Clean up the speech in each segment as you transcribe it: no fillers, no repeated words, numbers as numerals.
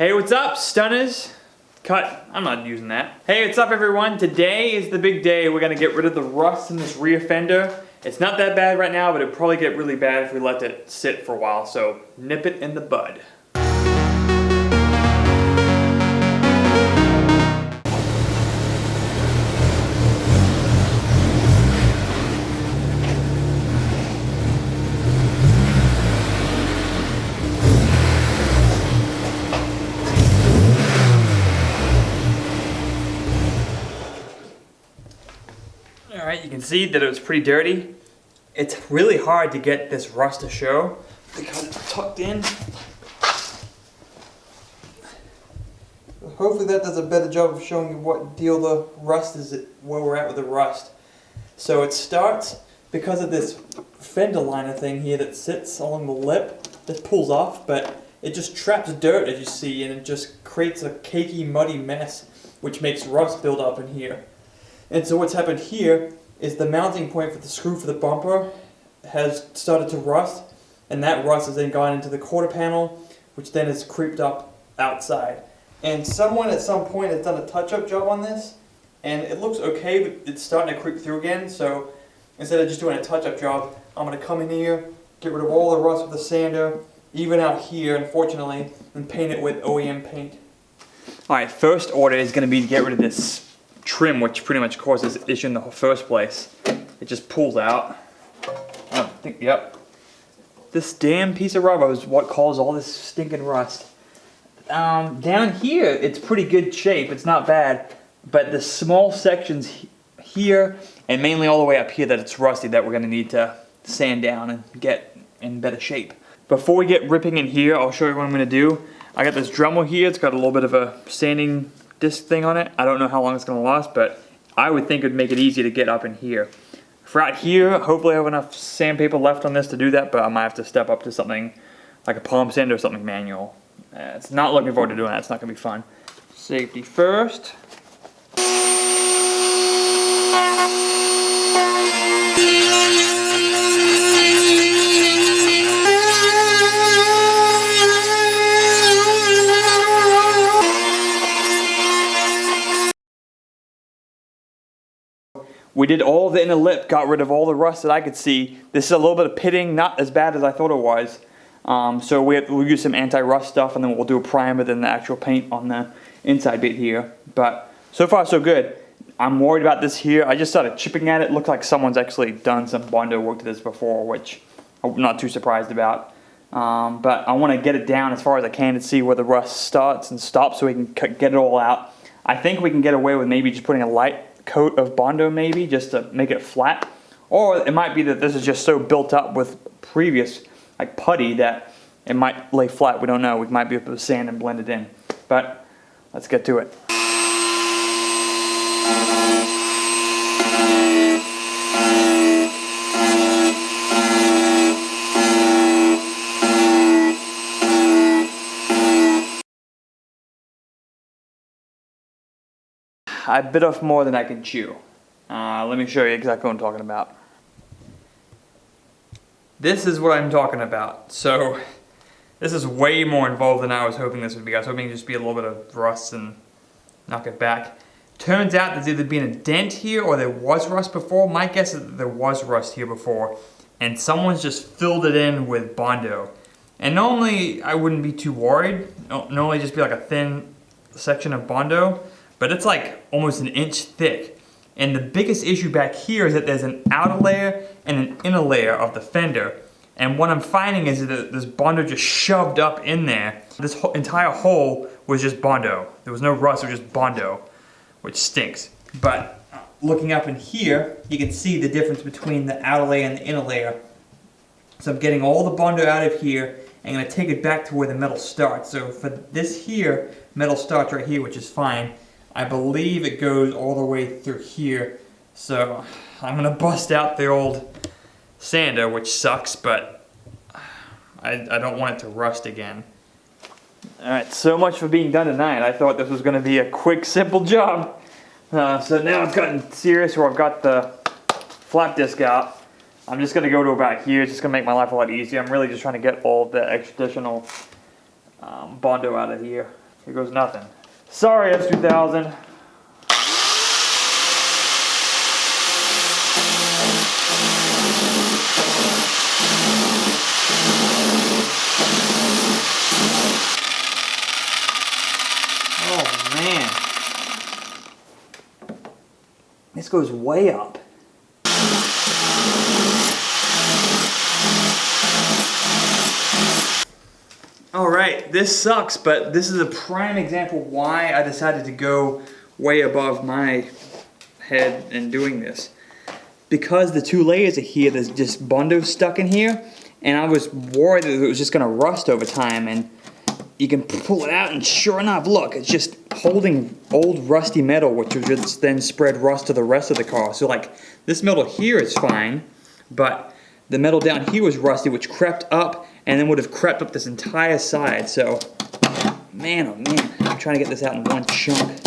Hey, what's up, stunners? Cut. I'm not using that. Hey, what's up, everyone? Today is the big day. We're gonna get rid of the rust in this rear fender. It's not that bad right now, but it'll probably get really bad if we let it sit for a while, so nip it in the bud. Alright, you can see that it was pretty dirty. It's really hard to get this rust to show because it's tucked in. Hopefully that does a better job of showing you what deal the rust is, where we're at with the rust. So it starts because of this fender liner thing here that sits along the lip. This pulls off, but it just traps dirt, as you see, and it just creates a cakey, muddy mess, which makes rust build up in here. And so what's happened here is the mounting point for the screw for the bumper has started to rust, and that rust has then gone into the quarter panel, which then has creeped up outside. And someone at some point has done a touch-up job on this, and it looks okay, but it's starting to creep through again. So instead of just doing a touch-up job, I'm going to come in here, get rid of all the rust with the sander, even out here, unfortunately, and paint it with OEM paint. Alright, first order is going to be to get rid of this trim, which pretty much causes this issue in the first place. It just pulls out. I think, yep. This damn piece of rubber is what caused all this stinking rust. Down here, it's pretty good shape. It's not bad. But the small sections here, and mainly all the way up here that it's rusty, that we're going to need to sand down and get in better shape. Before we get ripping in here, I'll show you what I'm going to do. I got this Dremel here. It's got a little bit of a sanding disc thing on it. I don't know how long it's going to last, but I would think it would make it easy to get up in here. For out here, hopefully I have enough sandpaper left on this to do that, but I might have to step up to something like a palm sander or something manual. It's not looking forward to doing that. It's not going to be fun. Safety first. We did all the inner lip, got rid of all the rust that I could see. This is a little bit of pitting, not as bad as I thought it was. So we'll use some anti-rust stuff, and then we'll do a primer, then the actual paint on the inside bit here. But so far so good. I'm worried about this here. I just started chipping at it. Looked like someone's actually done some Bondo work to this before, which I'm not too surprised about. But I want to get it down as far as I can to see where the rust starts and stops so we can get it all out. I think we can get away with maybe just putting a light coat of Bondo, maybe just to make it flat, or it might be that this is just so built up with previous like putty that it might lay flat. We don't know. We might be able to sand and blend it in, but let's get to it. I bit off more than I can chew. Let me show you exactly what I'm talking about. This is what I'm talking about. So this is way more involved than I was hoping this would be. I was hoping it'd just be a little bit of rust and knock it back. Turns out there's either been a dent here or there was rust before. My guess is that there was rust here before, and someone's just filled it in with Bondo. And normally I wouldn't be too worried. Normally just be like a thin section of Bondo, but it's like almost an inch thick. And the biggest issue back here is that there's an outer layer and an inner layer of the fender. And what I'm finding is that this Bondo just shoved up in there. This entire hole was just Bondo. There was no rust, it was just Bondo, which stinks. But looking up in here, you can see the difference between the outer layer and the inner layer. So I'm getting all the Bondo out of here, and I'm gonna take it back to where the metal starts. So for this here, metal starts right here, which is fine. I believe it goes all the way through here. So I'm gonna bust out the old sander, which sucks, but I don't want it to rust again. Alright, so much for being done tonight. I thought this was gonna be a quick, simple job. So now it's gotten serious where I've got the flap disc out. I'm just gonna go to about here. It's just gonna make my life a lot easier. I'm really just trying to get all the additional Bondo out of here. Here goes nothing. Sorry, S2000. Oh man. This goes way up. Alright, this sucks, but this is a prime example why I decided to go way above my head in doing this. Because the two layers are here, there's just Bondo stuck in here, and I was worried that it was just going to rust over time, and you can pull it out, and sure enough, look, it's just holding old rusty metal, which will just then spread rust to the rest of the car. So like, this metal here is fine, but the metal down here was rusty, which crept up, and then would have crept up this entire side. So, man, oh man, I'm trying to get this out in one chunk.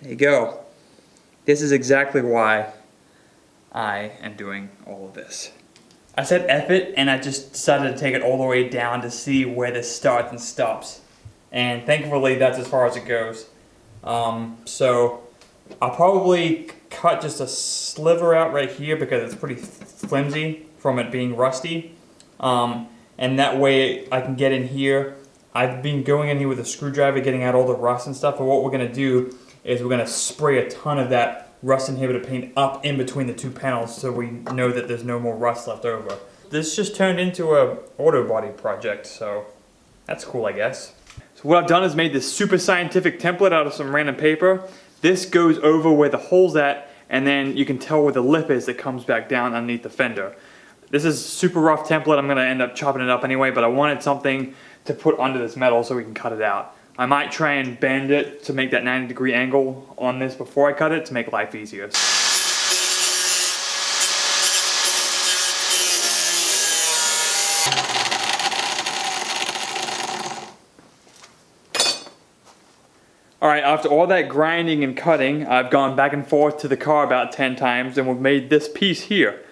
There you go. This is exactly why I am doing all of this. I said F it, and I just decided to take it all the way down to see where this starts and stops. And thankfully, that's as far as it goes. So, I'll probably cut just a sliver out right here because it's pretty flimsy from it being rusty. And that way I can get in here. I've been going in here with a screwdriver, getting out all the rust and stuff, but what we're gonna do is we're gonna spray a ton of that rust inhibitor paint up in between the two panels so we know that there's no more rust left over. This just turned into a auto body project, so that's cool, I guess. So what I've done is made this super scientific template out of some random paper. This goes over where the hole's at, and then you can tell where the lip is that comes back down underneath the fender. This is a super rough template. I'm gonna end up chopping it up anyway, but I wanted something to put under this metal so we can cut it out. I might try and bend it to make that 90-degree angle on this before I cut it to make life easier. Alright, after all that grinding and cutting, I've gone back and forth to the car about 10 times, and we've made this piece here.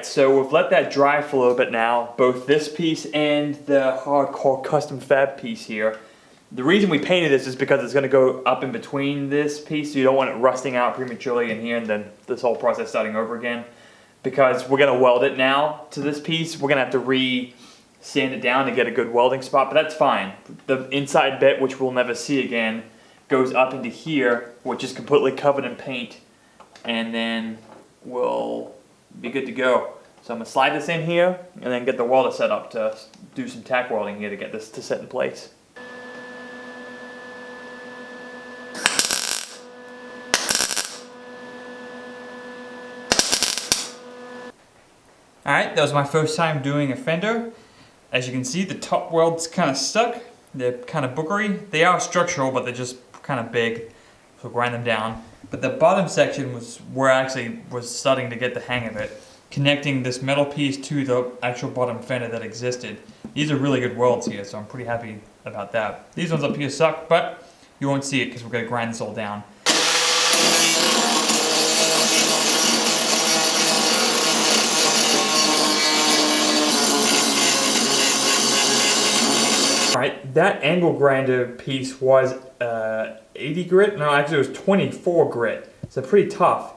So we've let that dry for a little bit now, both this piece and the hardcore custom fab piece here. The reason we painted this is because it's going to go up in between this piece, so you don't want it rusting out prematurely in here and then this whole process starting over again. Because we're going to weld it now to this piece, we're going to have to sand it down to get a good welding spot, but that's fine. The inside bit, which we'll never see again, goes up into here, which is completely covered in paint, and then we'll be good to go. So I'm going to slide this in here and then get the welder set up to do some tack welding here to get this to set in place. Alright, that was my first time doing a fender. As you can see, the top weld's kind of stuck. They're kind of boogery. They are structural, but they're just kind of big, so grind them down. But the bottom section was where I actually was starting to get the hang of it, connecting this metal piece to the actual bottom fender that existed. These are really good welds here, so I'm pretty happy about that. These ones up here suck, but you won't see it because we're going to grind this all down. Alright, that angle grinder piece was 80 grit. No, actually it was 24 grit. So pretty tough,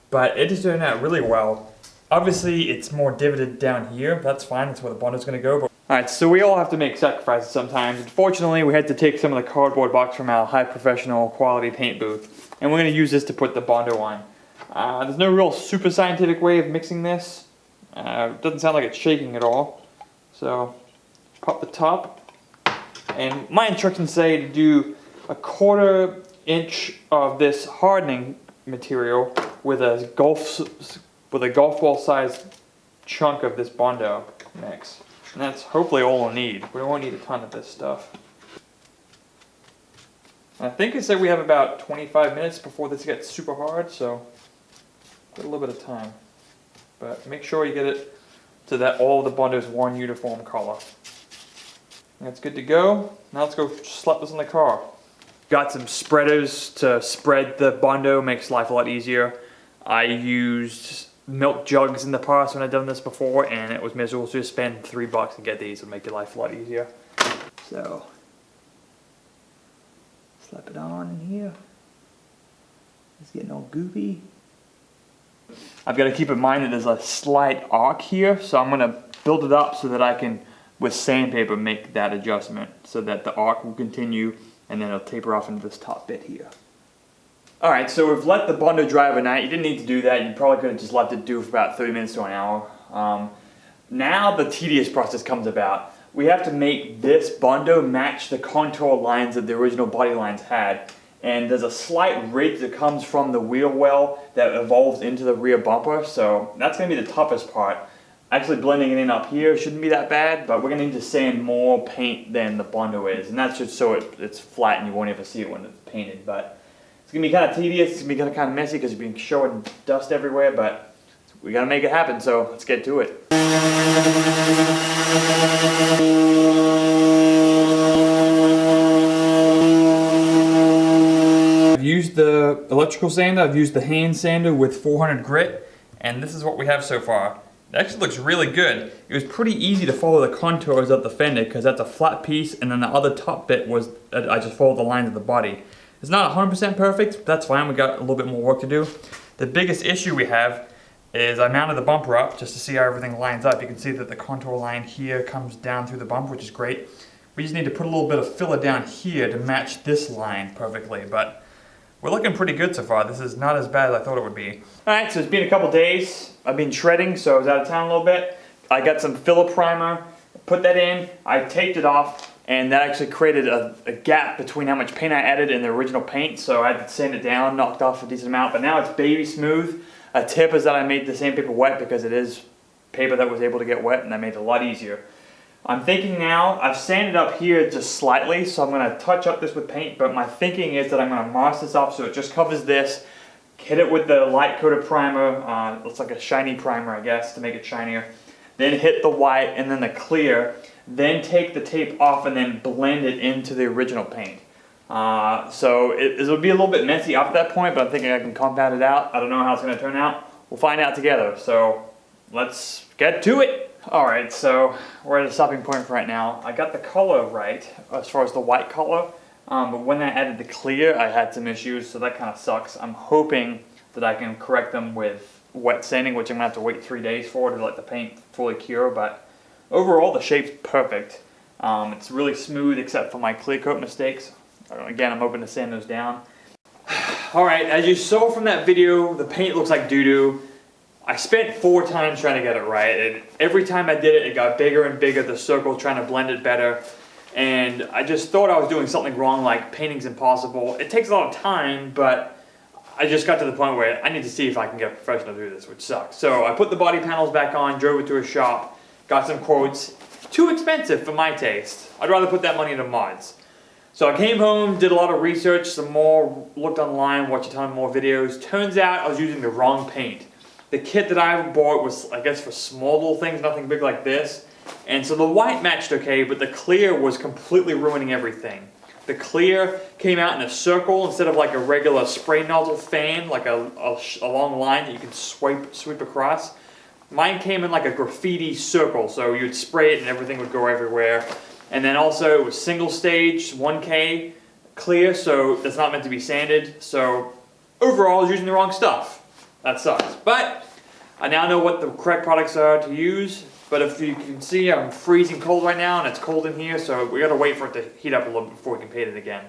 but it just turned out really well. Obviously, it's more divoted down here. That's fine. That's where the Bondo's going to go. Alright, so we all have to make sacrifices sometimes. Unfortunately, we had to take some of the cardboard box from our high professional quality paint booth, and we're going to use this to put the Bondo on. There's no real super scientific way of mixing this. It doesn't sound like it's shaking at all. So, pop the top. And my instructions say to do 1/4 inch of this hardening material with a golf ball sized chunk of this Bondo mix. And that's hopefully all we'll need. We won't need a ton of this stuff. And I think it said we have about 25 minutes before this gets super hard, so got a little bit of time. But make sure you get it to that all of the Bondo's one uniform color. That's good to go. Now let's go slap this in the car. Got some spreaders to spread the Bondo, makes life a lot easier. I used milk jugs in the past when I've done this before, and it was miserable. So just spend $3 to get these, would make your life a lot easier. So slap it on in here. It's getting all goopy. I've got to keep in mind that there's a slight arc here, so I'm going to build it up so that I can, with sandpaper, make that adjustment so that the arc will continue and then it'll taper off into this top bit here. Alright, so we've let the Bondo dry overnight. You didn't need to do that. You probably could have just left it do for about 30 minutes to an hour. Now the tedious process comes about. We have to make this Bondo match the contour lines that the original body lines had. And there's a slight ridge that comes from the wheel well that evolves into the rear bumper, so that's going to be the toughest part. Actually blending it in up here shouldn't be that bad, but we're going to need to sand more paint than the Bondo is, and that's just so it's flat and you won't ever see it when it's painted. But it's going to be kind of tedious, it's going to be kind of messy because you've been showing dust everywhere, but we got to make it happen, so let's get to it. I've used the electrical sander, I've used the hand sander with 400 grit, and this is what we have so far. It actually looks really good. It was pretty easy to follow the contours of the fender because that's a flat piece, and then the other top bit was, I just followed the lines of the body. It's not 100% perfect, but that's fine, we got a little bit more work to do. The biggest issue we have is I mounted the bumper up just to see how everything lines up. You can see that the contour line here comes down through the bumper, which is great. We just need to put a little bit of filler down here to match this line perfectly, but we're looking pretty good so far. This is not as bad as I thought it would be. Alright, so it's been a couple days. I've been shredding, so I was out of town a little bit. I got some filler primer, put that in, I taped it off, and that actually created a gap between how much paint I added and the original paint, so I had to sand it down, knocked off a decent amount, but now it's baby smooth. A tip is that I made the sandpaper wet because it is paper that was able to get wet, and that made it a lot easier. I'm thinking now, I've sanded up here just slightly, so I'm going to touch up this with paint, but my thinking is that I'm going to mask this off so it just covers this, hit it with the light coated primer, looks like a shiny primer I guess to make it shinier, then hit the white and then the clear, then take the tape off and then blend it into the original paint. So it'll be a little bit messy up at that point, but I'm thinking I can compound it out. I don't know how it's going to turn out. We'll find out together, so let's get to it. Alright, so we're at a stopping point for right now. I got the color right as far as the white color, but when I added the clear I had some issues, so that kind of sucks. I'm hoping that I can correct them with wet sanding, which I'm going to have to wait 3 days for to let the paint fully cure, but overall the shape's perfect. It's really smooth except for my clear coat mistakes. Again, I'm hoping to sand those down. Alright, as you saw from that video, the paint looks like doo-doo. I spent 4 times trying to get it right, and every time I did it, it got bigger and bigger, the circle, trying to blend it better. And I just thought I was doing something wrong, like painting's impossible. It takes a lot of time, but I just got to the point where I need to see if I can get a professional to do this, which sucks. So I put the body panels back on, drove it to a shop, got some quotes. Too expensive for my taste. I'd rather put that money into mods. So I came home, did a lot of research, some more, looked online, watched a ton more videos. Turns out I was using the wrong paint. The kit that I bought was, I guess, for small little things, nothing big like this. And so the white matched okay, but the clear was completely ruining everything. The clear came out in a circle instead of like a regular spray nozzle fan, like a long line that you can sweep across. Mine came in like a graffiti circle, so you'd spray it and everything would go everywhere. And then also it was single stage, 1K clear, so that's not meant to be sanded. So overall I was using the wrong stuff. That sucks. But I now know what the correct products are to use. But if you can see, I'm freezing cold right now and it's cold in here, so we gotta wait for it to heat up a little bit before we can paint it again.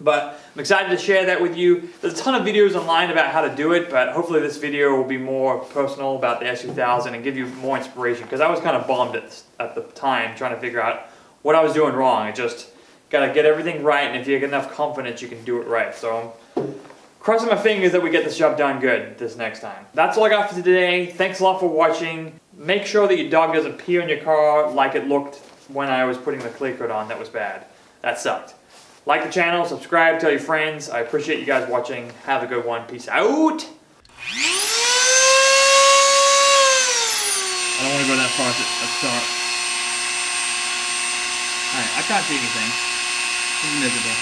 But I'm excited to share that with you. There's a ton of videos online about how to do it, but hopefully this video will be more personal about the S2000 and give you more inspiration, because I was kind of bummed at the time trying to figure out what I was doing wrong. I just gotta get everything right, and if you get enough confidence, you can do it right. So I'm crossing my fingers that we get this job done good this next time. That's all I got for today. Thanks a lot for watching. Make sure that your dog doesn't pee on your car like it looked when I was putting the clear coat on. That was bad. That sucked. Like the channel, subscribe, tell your friends. I appreciate you guys watching. Have a good one. Peace out. I don't want to go that far. Let's start. Alright, I can't see anything. This is miserable.